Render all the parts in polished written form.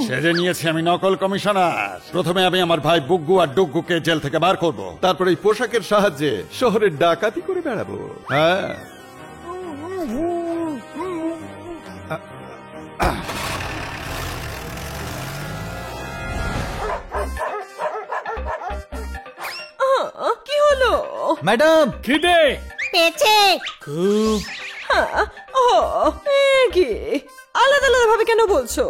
সেরে নিয়েছি আমি নকল কমিশনার। প্রথমে আমি আমার ভাই বুগ্গু আর ডুগ্গুকে জেল থেকে বার করব, তারপর এই পোশাকের সাহায্যে শহরের ডাকাতি করে বেড়াবো। হ্যাঁ, কি হলো ম্যাডাম? খিদে পেয়েছে খুব। কি আলাদা আলাদা ভাবে কেন বলছো?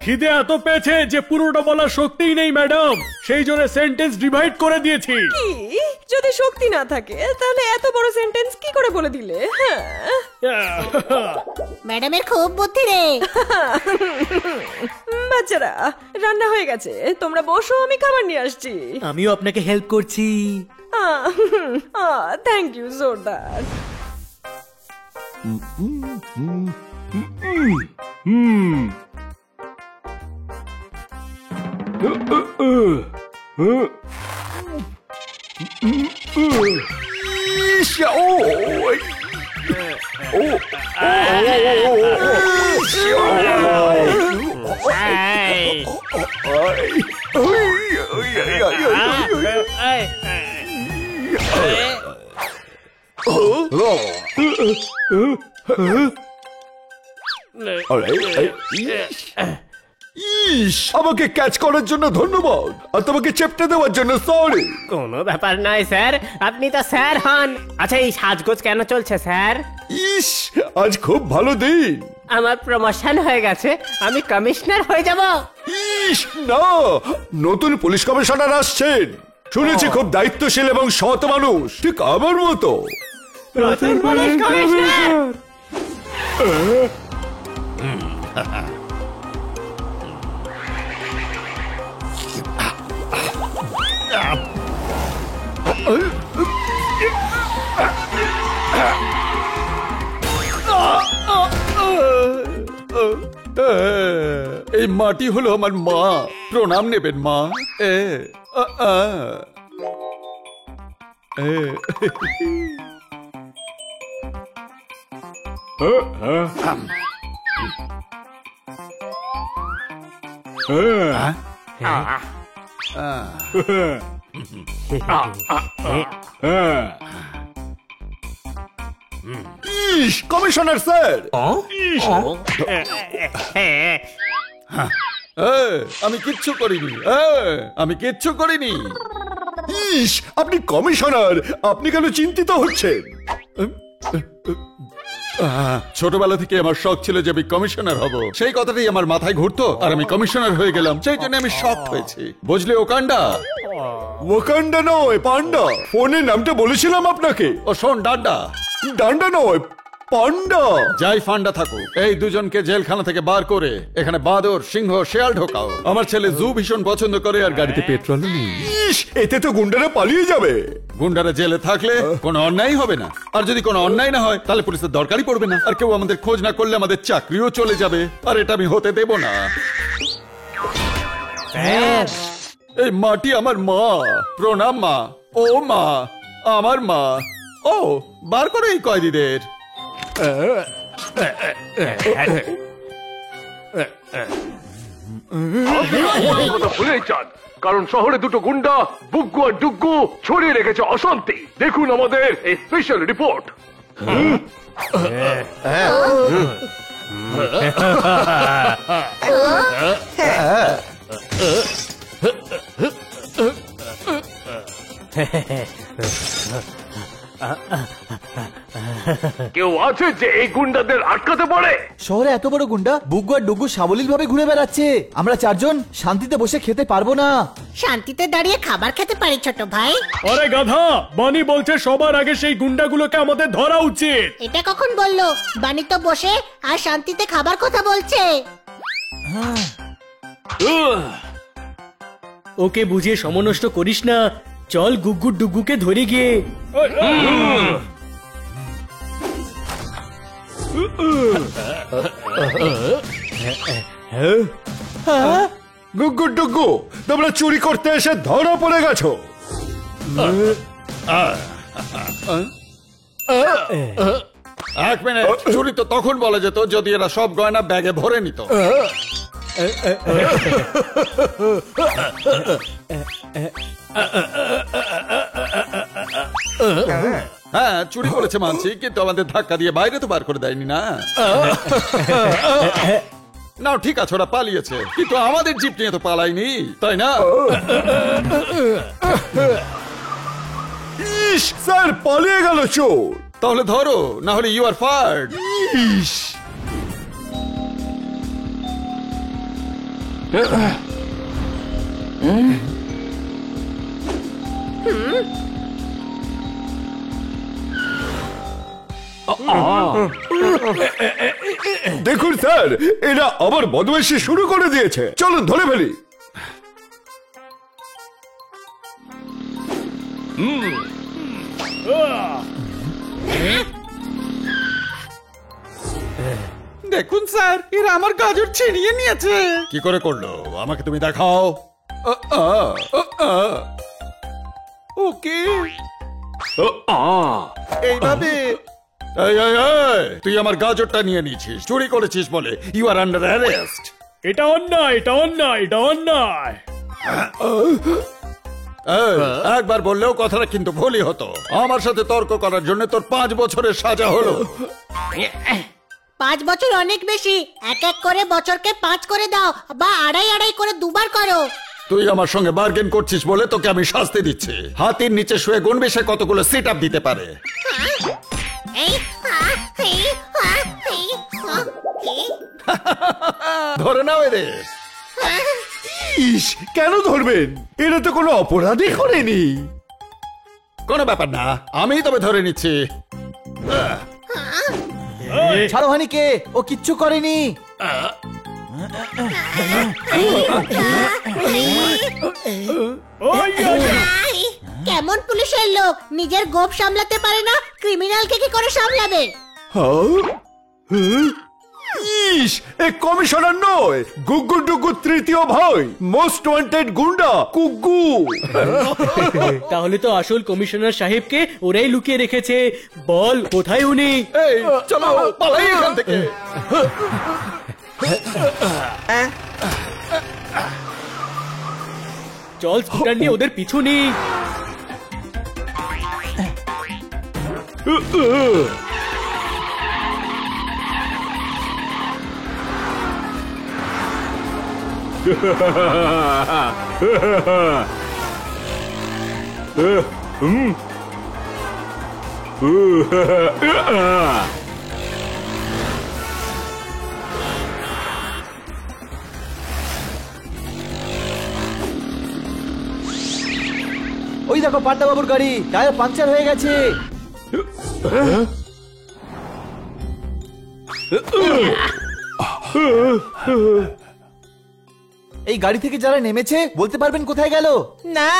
খিদে এত পেয়েছে যে পুরোটা বলার শক্তিই নেই ম্যাডাম, সেই জন্য সেন্টেন্স ডিভাইড করে দিয়েছি। কি যদি শক্তি না থাকে তাহলে এত বড় সেন্টেন্স কি করে বলে দিলে? ম্যাডামের খুব বুদ্ধি রে। বাচ্চারা রান্না হয়ে গেছে, তোমরা বসো, আমি খাবার নিয়ে আসছি। আমিও আপনাকে হেল্প করছি। থ্যাংক ইউ জোরদার। আমাকে ক্যাচ করার জন্য ধন্যবাদ, আর তোমাকে চেপটে দেওয়ার জন্য সরি। কোনো ব্যাপার নয় স্যার, আপনি তো স্যার হন। আচ্ছা, এই সাজগোজ কেন চলছে স্যার? ইস, আজ খুব ভালো দিন। আমার প্রমোশন হয়ে গেছে, আমি কমিশনার হয়ে যাব। ইস না, নতুন পুলিশ কমিশনার আসছেন, শুনেছি খুব দায়িত্বশীল এবং সৎ মানুষ, ঠিক আমার মতো। নতুন পুলিশ কমিশনার। এই মাটি হলো আমার মা, প্রণাম নেবেন মা। কমিশনার স্যার, আমি কিচ্ছু করিনি, আমি কিচ্ছু করিনি। ইস, আপনি কমিশনার, আপনি কেন চিন্তিত হচ্ছেন? ছোটবেলা থেকে আমার শখ ছিল যে আমি কমিশনার হব, সেই কথাটাই আমার মাথায় ঘুরতো, আর আমি কমিশনার হয়ে গেলাম, সেই জন্য আমি শক হয়েছি, বুঝলে ওকান্ডা? ওকান্ডা নয়, পান্ডা। ফোনে নামটা বলেছিলাম আপনাকে। ও শোন, ডান্ডা। ডান্ডা নয়, পান্ডা। যাই ফান্ডা থাকুক, এই দুজনকে জেলখানা থেকে বার করে এখানে বাঁদর, সিংহ, শেয়াল ঢোকাও। আমার ছেলে জু ভীষণ পছন্দ করে, আর গাড়িতে পেট্রোল নেই। ইস, এতে তো গুন্ডারা পালিয়ে যাবে। গুন্ডারা জেলে থাকলে কোনো অন্যায় হবে না, আর যদি কোনো অন্যায় না হয় তাহলে পুলিশের দরকারই পড়বে না, আর কেউ আমাদের খোঁজ না করলে আমাদের চাকরিও চলে যাবে, আর এটা আমি হতে দেব না। এই মাটি আমার মা, প্রণাম মা। ও মা, আমার মা। ও, বার করে এই কয়েদিদের। ভুলেই যান, কারণ শহরে দুটো গুন্ডা বুগ্গু আর ডুগ্গু ছড়িয়ে রেখেছে অশান্তি। দেখুন আমাদের এই স্পেশাল রিপোর্ট। কেউ আছে যে এই গুন্ডাদের আটকাতে পারে? শহরে এত বড় গুন্ডা বুগ্গু আর ডুগ্গু সাবলীল ভাবে ঘুরে বেড়াচ্ছে, আমরা চারজন শান্তিতে বসে খেতে পারবো না। শান্তিতে দাঁড়িয়ে খাবার খেতে পারি ছোট ভাই। আরে গাধা, বানি বলছে সবার আগে সেই গুন্ডাগুলোকে আমাদের ধরা উচিত। এটা কখন বললো? বানি তো বসে আর শান্তিতে খাবার কথা বলছে। ওকে বুঝিয়ে সমনষ্ট করিস না, চল গুগ্গু ডুগ্গুকে ধরে গিয়ে। গুগ্গু ডুগ্গু, তোমরা চুরি করতে এসে ধরা পড়ে গেছো। এক মিনিট, চুরি তো তখন বলা যেত যদি এরা সব গয়না ব্যাগে ভরে নিত। হ্যাঁ, চুরি করেছে মানছি, কিন্তু আমাদের ধাক্কা দিয়ে বাইরে তো বার করে দেয়নি না। না ঠিক আছে, ওরা পালিয়েছে, কিন্তু আমাদের জিপ নিয়ে তো পালায়নি, তাই না? ইস, স্যার পালিয়ে গেল চোর। তাহলে ধরো, না হলে ইউ আর ফায়ার্ড। ইস, দেখুন স্যার, এরা আবার বদমাইশি শুরু করে দিয়েছে। চলুন ধরে ফেলি। দেখুন স্যার, এরা আমার গাজর ছিনিয়ে নিয়েছে। কি করে করলো আমাকে তুমি দেখাও। ওকে, এইভাবে। তুই আমার গাজরটা নিয়ে নিয়েছিস, চুরি করেছিস বলে ইউ আর আন্ডার অ্যারেস্ট। এটা অন্যায়, এটা অন্যায়, এটা অন্যায়। একবার বললেও কথাটা কিন্তু ভুলই হতো। আমার সাথে তর্ক করার জন্য তোর 5 বছরের সাজা হলো। 5 বছর অনেক বেশি। এক এক করে বছরকে 5 করে দাও, বা আড়াই আড়াই করে দুবার করো। তুই আমার সঙ্গে বার্গেন করছিস বলে তোকে আমি শাস্তি দিচ্ছি। হাতির নিচে শুয়ে গুনবে সে কতগুলো সিট আপ দিতে পারে। ধরে নাও এদের। ইস, কেন ধরবেন? এরা তো কোনো অপরাধই করেনি। কোনো ব্যাপার না, আমি তবে ধরে নিচ্ছি। ছাড়ো হানিকে, ও কিচ্ছু করেনি। কেমন পুলিশের লোক, নিজের গোপ সামলাতে পারে না, ক্রিমিনালকে কি করে সামলাবে? ইস, এ কমিশনার নয়, গুগ্গু ডুগ্গু তৃতীয় ভাই, মোস্ট ওয়ান্টেড গুন্ডা কুগ্গু। তাহলে তো আসল কমিশনার সাহেবকে ওরাই লুকিয়ে রেখেছে। বল কোথায় উনি? এই চলো পালাই এখান থেকে। চল স্কুটার নিয়ে ওদের পিছু নি। ওই দেখো পান্ডা বাবুর গাড়ি, টায়ার পাংচার হয়ে গেছে। এই গাড়ি থেকে যারা নেমেছে বলতে পারবেন কোথায় গেল? না,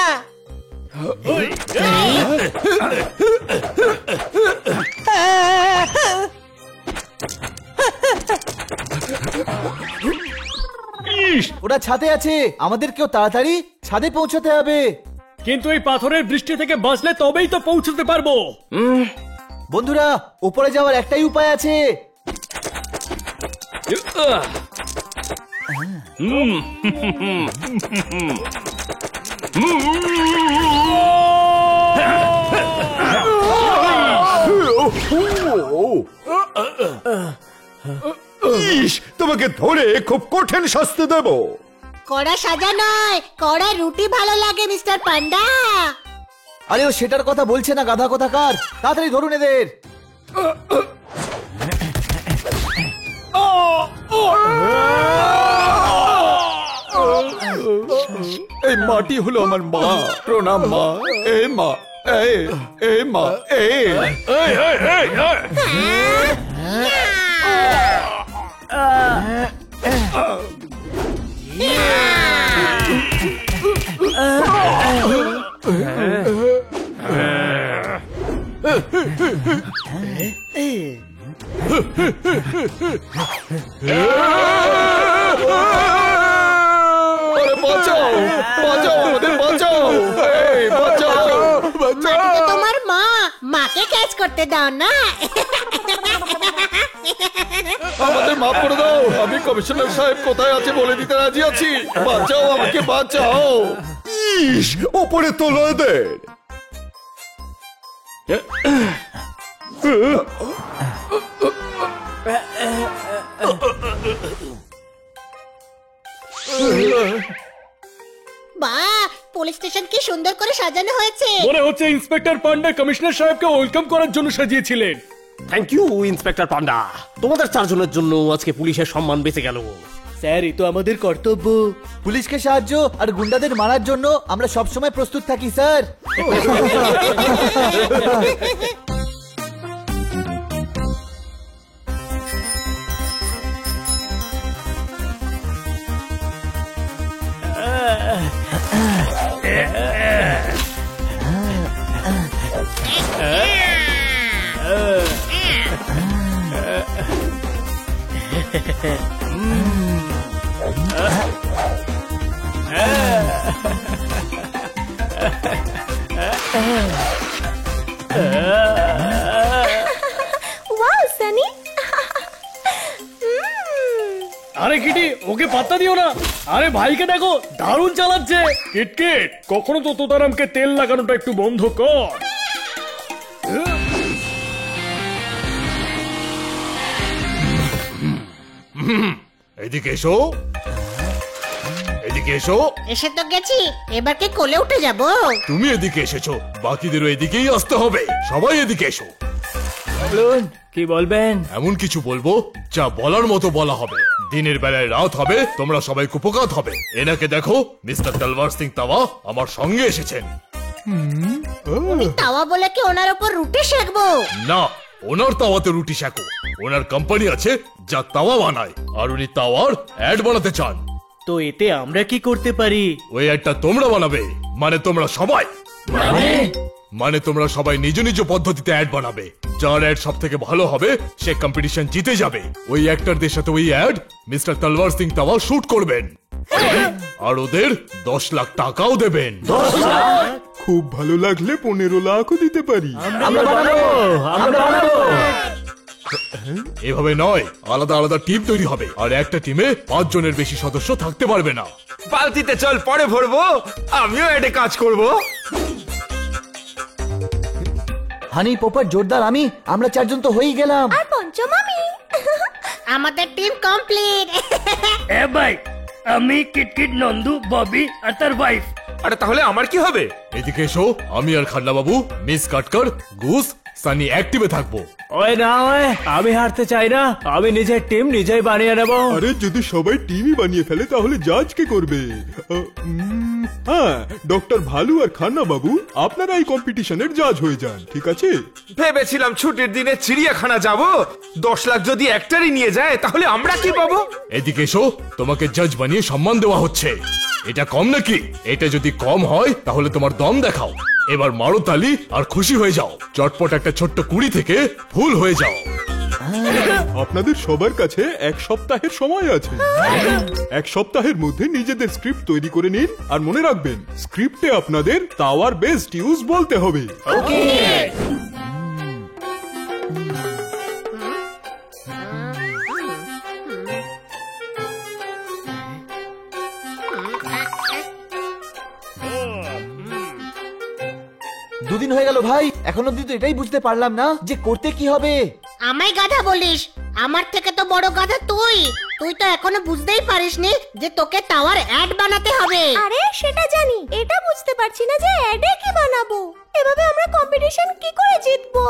ওরা ছাদে আছে, আমাদেরকেও তাড়াতাড়ি ছাদে পৌঁছাতে হবে। কিন্তু এই পাথরের বৃষ্টি থেকে বাঁচলে তবেই তো পৌঁছতে পারবো। বন্ধুরা, উপরে যাওয়ার একটাই উপায় আছে। ইস, তোমাকে ধরে খুব কঠিন শাস্তি দেব। কড়া সাজা নয়, কড়া রুটি ভালো লাগে মিস্টার পান্ডা। আরে ও সেটার কথা বলছে না, গাধা কোথাকার। তাড়াতাড়ি ধরুন এদের। এই মাটি হলো আমার মা। প্রণাম মা। এ মা, এ মা, বাঁচাও, বাঁচাও, আমাদের বাঁচাও, বাঁচাও, মাটিতে তোমার মাকে ক্যাচ করতে দাও না। আমাদের মাফ করে দাও, আমি কমিশনার সাহেব কোথায় আছে বলে দিতে রাজি আছি। বাঁচাও আমাকে, বাঁচাও। ইস, ওপরে তোলো এদের। বাহ, পুলিশ স্টেশন কি সুন্দর করে সাজানো হয়েছে। মনে হচ্ছে ইন্সপেক্টর পান্ডা কমিশনার সাহেবকে ওয়েলকাম করার জন্য সাজিয়েছিলেন। থ্যাংক ইউ ইন্সপেক্টর পান্ডা, তোমাদের চারজনের জন্য আজকে পুলিশের সম্মান বেঁচে গেল। স্যার এ তো আমাদের কর্তব্য। পুলিশকে সাহায্য আর গুন্ডাদের মারার জন্য আমরা সবসময় প্রস্তুত থাকি স্যার। ওয়াও সানি। আরে কিটি, ওকে পাত্তা দিও না। আরে ভাইকে দেখো, দারুণ চালাচ্ছে। কিটকিট, কখনো তো তোতারামকে তেল লাগানোটা একটু বন্ধ কর। এদিকে এসো, এদিকে এসো। এসে তো গেছি, এবার কি কোলে উঠে যাব? তুমি এদিকে এসেছো, বাকিদেরও এদিকেই আসতে হবে। সবাই এদিকে এসো। বলুন কি বলবেন? এমন কিছু বলবো যা বলার মতো বলা হবে। দিনের বেলায় রাত হবে, তোমরা সবাই কুপকাত হবে। এনাকে দেখো, মিস্টার তলবার সিং তাওয়া আমার সঙ্গে এসেছেন। তাওয়া বলে কি ওনার উপর রুটি সেকবো? না, ওনার তাওয়াতে রুটি শেখো। ওনার কোম্পানি আছে যা তাওয়া বানায়, আর উনি তাওয়ার অ্যাড বানাতে চান। তো এতে আমরা কি করতে পারি? ওই অ্যাডটা তোমরা বানাবে, মানে তোমরা সবাই। মানে তোমরা সবাই নিজ নিজ পদ্ধতিতে অ্যাড বানাবে। যার অ্যাড সব থেকে ভালো হবে সে কম্পিটিশন জিতে যাবে। ওই অ্যাক্টরদের সাথে ওই অ্যাড মিস্টার তলবার সিং তাওয়া শুট করবেন, আর ওদের 10 লাখ টাকাও দেবেন। খুব ভালো লাগলে 15 লাখও দিতে পারি। এভাবে নয়, আলাদা আলাদা টিম তৈরি হবে, আর একটা টিমে 5 জনের বেশি সদস্য থাকতে পারবে না। বালতিতে চল, পরে ভরবো। আমিও এটা কাজ করব। হানি, পোপার, জোরদার, আমরা 4 জন তো হয়েই গেলাম। আর পঞ্চম আমি। আমাদের টিম কমপ্লিট। এ ভাই, আমি কিটকিট, নন্দু, ববি আর তার ওয়াইফ। আরে তাহলে আমার কি হবে? এদিকে এসো, আমি আর খান্না বাবু, মিস কাটকর, গুস, সানি অ্যাক্টিভে থাকবো। ওই না, আমি হারতে চাই না। আমি নিজের টিম নিজেই বানিয়ে নেব। আরে যদি সবাই টিমই বানিয়ে ফেলে তাহলে জাজ কে করবে? হ্যাঁ, ডক্টর ভালু আর খান্না বাবু আপনারা এই কম্পিটিশনের জাজ হয়ে যান, ঠিক আছে? ভেবেছিলাম ছুটির দিনে চিড়িয়াখানা যাব। 10 লাখ যদি একটারই নিয়ে যায় তাহলে আমরা কি পাবো? এদিকে এসো, তোমাকে জাজ বানিয়ে সম্মান দেওয়া হচ্ছে। এটা কম নাকি? এটা যদি কম হয় তাহলে তোমার দম দেখাও। এবার মারো তালি আর খুশি হয়ে যাও। চটপট একটা ছোট্ট কুড়ি থেকে ফুল হয়ে যাও। আপনাদের সবার কাছে 1 সপ্তাহের সময় আছে। 1 সপ্তাহের মধ্যে নিজেদের স্ক্রিপ্ট তৈরি করে নিন, আর মনে রাখবেন স্ক্রিপ্টে আপনাদের তাওয়ার বেস্ট ইউজ বলতে হবে। দুদিন হয়ে গেল ভাই, এখন অব্দি তো এটাই বুঝতে পারলাম না যে করতে কি হবে। আমায় গাধা বলিস? আমার থেকে তো বড় গাধা তুই। তুই তো এখনো বুঝতেই পারিসনি যে তোকে টাওয়ার অ্যাড বানাতে হবে। আরে সেটা জানি, এটা বুঝতে পারছি না যে অ্যাডে কি বানাবো। এভাবে আমরা কম্পিটিশন কি করে জিতবো?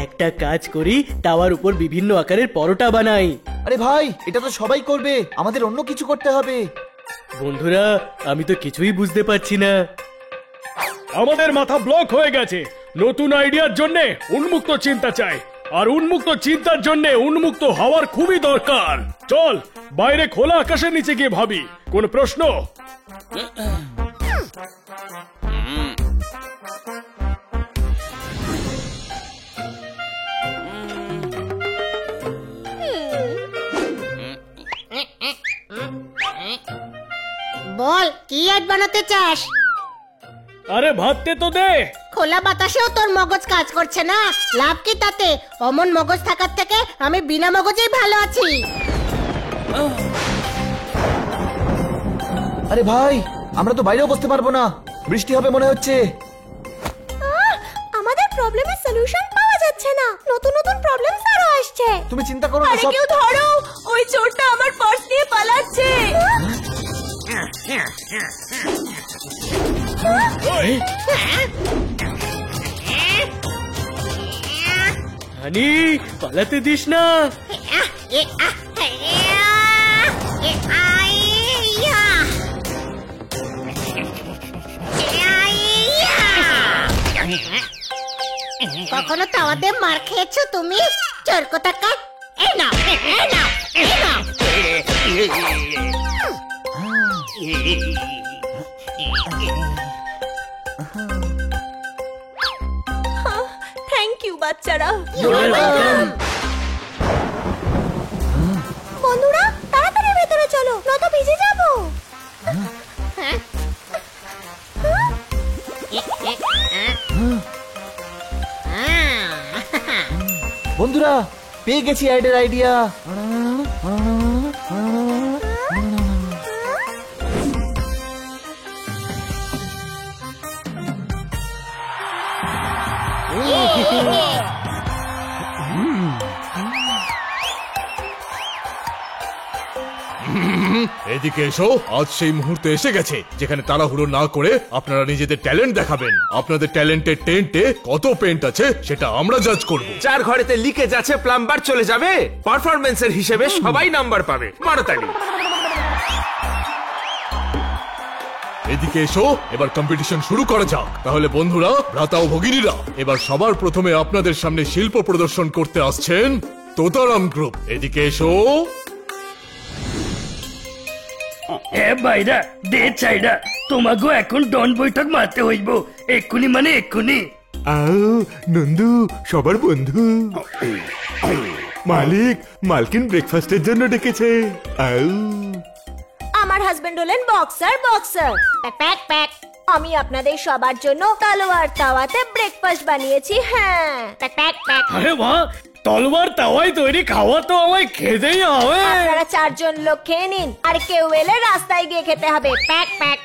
একটা কাজ করি, টাওয়ার উপর বিভিন্ন আকারের পরোটা বানাই। আরে ভাই, এটা তো সবাই করবে, আমাদের অন্য কিছু করতে হবে। বন্ধুরা, আমি তো কিছুই বুঝতে পারছি না। আমাদের মাথা ব্লক হয়ে গেছে। নতুন আইডিয়ার জন্য উন্মুক্ত চিন্তা চাই, আর উন্মুক্ত চিন্তার জন্য উন্মুক্ত হওয়ার খুবই দরকার। চল বাইরে খোলা আকাশের নিচে গিয়ে ভাবি। কোন প্রশ্ন? বল, কি অ্যাড বানাতে চাস? আরে ভাবতে তো দে, খোলা বাতাসেও তোর মগজ কাজ করছে না, লাভ কি তাতে? অমন মগজ থাকার থেকে আমি বিনা মগজেই ভালো আছি। আরে ভাই, আমরা তো বাইরেও বসতে পারবো না, বৃষ্টি হবে মনে হচ্ছে। আমাদের প্রবলেমের সলিউশন পাওয়া যাচ্ছে না, নতুন নতুন প্রবলেম আরো আসছে। তুমি চিন্তা করো না, আরে সব কেউ ধরো, ওই চোরটা আমার পার্স নিয়ে পালাচ্ছে। হানি, পালাতে দিস না। কখনো তাওয়াতে মার খেয়েছো তুমি? চোর কোথাকার! এই নাও, এই নাও, এই নাও। থ্যাংক ইউ বাচ্চারা। বন্ধুরা তাড়াতাড়ি ভেতরে চলো, নয়তো ভিজে যাবো। বন্ধুরা পেয়ে গেছি অ্যাডের আইডিয়া। এদিকে এসো, আজ সেই মুহূর্তে এসে গেছে যেখানে তাড়াহুড়ো না করে আপনারা নিজেদের ট্যালেন্ট দেখাবেন। আপনাদের ট্যালেন্টের টেন্টে কত পেন্ট আছে সেটা আমরা জাজ করব। যার ঘরেতে লিকেজ আছে প্লাম্বার চলে যাবে, পারফরম্যান্সের হিসেবে সবাই নাম্বার পাবে। মারতালি। এদিকে এসো, এবার কম্পিটিশন শুরু করা যাক। তাহলে বন্ধুরা, ভ্রাতা ও ভগিনীরা, এবার সবার প্রথমে আপনাদের সামনে শিল্প প্রদর্শন করতে আসছেন তোতারাম গ্রুপ। এদিকে এসো। বাইরা দে চাইরা, তোমাকে এখন ডন বৈঠক মারতে হইব, এক্ষুনি মানে এক্ষুনি। নন্দু সবার বন্ধু। মালিক, মালকিন ব্রেকফাস্টের জন্য ডেকেছে। আমার হাজবেন্ড হলেন বক্সার। Pack pack pack. আমি আপনাদের সবার জন্য তলোয়ার তাওয়াতে ব্রেকফাস্ট বানিয়েছি। হ্যাঁ, প্যাক প্যাক প্যাক। আরে বাহ, তলোয়ার তাওয়াই তৈরি খাওয়া তো আমায় খেতেই হবে। আপনারা 4 জন লোক খেয়ে নিন, আর কেউ এলে রাস্তায় গিয়ে খেতে হবে। Pack pack.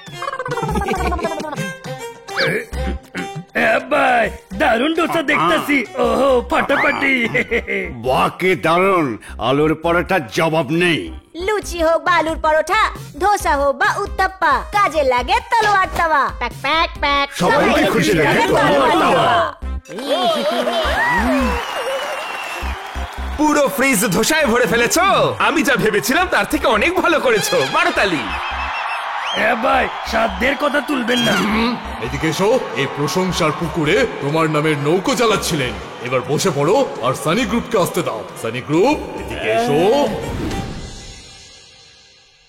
ভাই দারুণ ডোসা দেখতেছি। ওহো, ফাটাফাটি। বাহ, দারুণ। আলুর পরোটার জবাব নেই। লুচি হোক বা আলুর পরোটা, ধোসা হোক বা উত্তাপ্পা, কাজে লাগে তলোয়ার তাওয়া। Pack pack pack. সবাইকে খুশি রাখে তলোয়ার তাওয়া। পুরো ফ্রিজ ধোসায় ভরে ফেলেছো। আমি যা ভেবেছিলাম তার থেকে অনেক ভালো করেছো। মারতালি। ভাই সাধ্যের কথা তুলবেন না। এদিকে এসো, এই প্রশংসার পুকুরে তোমার নামের নৌকো চালাচ্ছিলেন। এবার বসে পড়ো আর সানি গ্রুপকে আসতে দাও। সানি গ্রুপ, এদিকে এসো।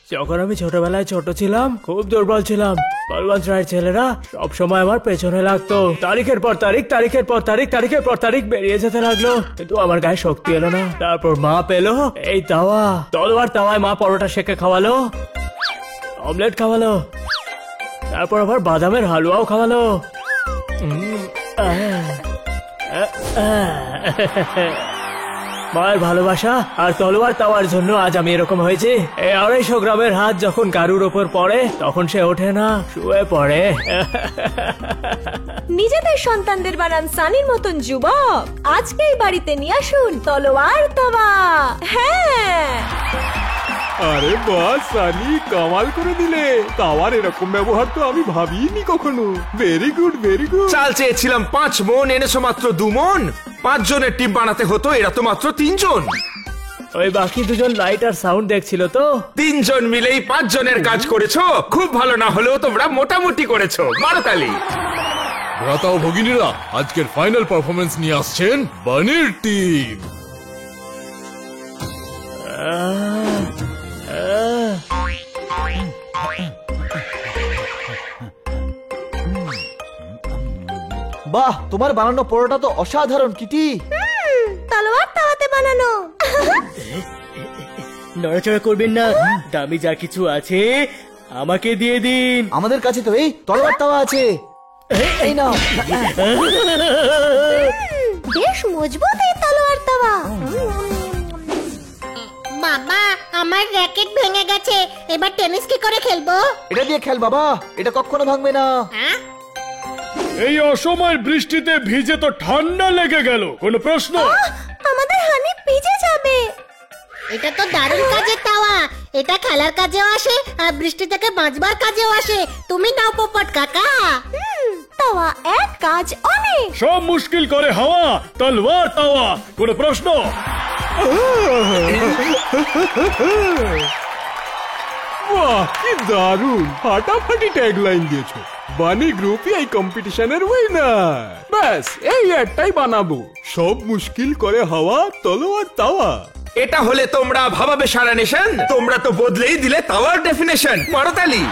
যখন আমি ছোটবেলায় ছোট ছিলাম, খুব দুর্বল ছিলাম। বলবন্ত রায়ের ছেলেরা সব সময় আমার পেছনে লাগতো। তারিখের পর তারিখ, তারিখের পর তারিখ, তারিখের পর তারিখ বেরিয়ে যেতে লাগলো, কিন্তু আমার গায়ে শক্তি এলো না। তারপর মা পেলো এই তাওয়া, তলোয়ার তাওয়ায় মা পরোটা সেকে খাওয়ালো, অমলেট খাওয়ালো, তারপর আবার বাদামের হালুয়াও খাওয়ালো। মায়ের ভালোবাসা আর তলোয়ার তাওয়ার জন্য আজ আমি এরকম হয়েছি। এই 250 গ্রামের হাত যখন কারুর ওপর পড়ে, তখন সে ওঠে না, শুয়ে পড়ে। নিজেদের সন্তানদের বানান সানির মতন যুবক। আজকেই বাড়িতে নিয়ে আসুন তলোয়ার তাওয়া। হ্যাঁ, আরে বাহ সানি, কামাল করে দিলে। তাওয়ার এরকম ব্যবহার তো আমি ভাবিনি কখনো। Very good, very good. চাল চেয়েছিলাম 5 মন, এনেছো মাত্র 2 মন। 5 জনের টিম বানাতে হতো, এরা তো মাত্র 3 জন। ওই বাকি দুজন লাইট আর সাউন্ড দেখছিল তো। 3 জন মিলেই 5 জনের কাজ করেছো। খুব ভালো না হলেও তোমরা মোটামুটি করেছো। মারতালি। ভ্রাতা ও ভগিনীরা, আজকের ফাইনাল পারফরমেন্স নিয়ে আসছেন বানির টিম। বাহ, তোমার বানানো পরোটা তো অসাধারণ কিটি। তলোয়ার তাওয়াতে বানানো। নড়াচড়া করবেন না, দামি যা কিছু আছে আমাকে দিয়ে দিন। আমাদের কাছে তো এই তলোয়ার তাওয়া আছে। এই নাও। বেশ মজবুত এই তলোয়ার তাওয়া। বাবা আমার র্যাকেট ভেঙে গেছে, এবার টেনিস কি করে খেলবো? এটা দিয়ে খেল বাবা, এটা কখনো ভাঙবে না। হ্যাঁ? এই অসময়ের বৃষ্টিতে ভিজে তো ঠান্ডা লেগে গেল, কোনো প্রশ্ন? আমাদের হানি ভিজে যাবে। এটা তো দারুণ কাজের তাওয়া, এটা খেলার কাজেও আসে আর বৃষ্টি থেকে বাঁচবার কাজেও আসে। তুমি নাও পোপট কাকা। তাওয়া এক কাজ অনেক। সব মুশকিল করে হাওয়া, তলোয়ার তাওয়া, কোনো প্রশ্ন? বাহ কি দারুণ, ফাটাফাটি ট্যাগলাইন দিয়েছো। বানি গ্রুপই এই কম্পিটিশনের উইনার। ব্যাস এই একটাই বানাবো, সব মুশকিল করে হাওয়া, তলোয়ার তাওয়া। এটা হলে তোমরা ভাবাবে সারা নেশন, তোমরা তো বদলেই দিলে তাওয়ার ডেফিনেশন। মারতালি।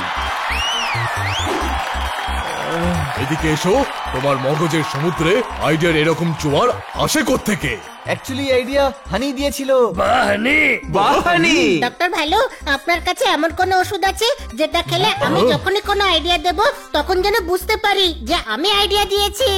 এদিকে এসো, তোমার মগজের সমুদ্রে আইডিয়ার এরকম জোয়ার আসে কোত্থেকে? অ্যাকচুয়ালি আইডিয়া হানি দিয়েছিল। বাহানি। ডক্টর ভালো, আপনার কাছে এমন কোন ওষুধ আছে যেটা খেলে আমি যখনই কোনো আইডিয়া দেব তখন যেন বুঝতে পারি যে আমি আইডিয়া দিয়েছি?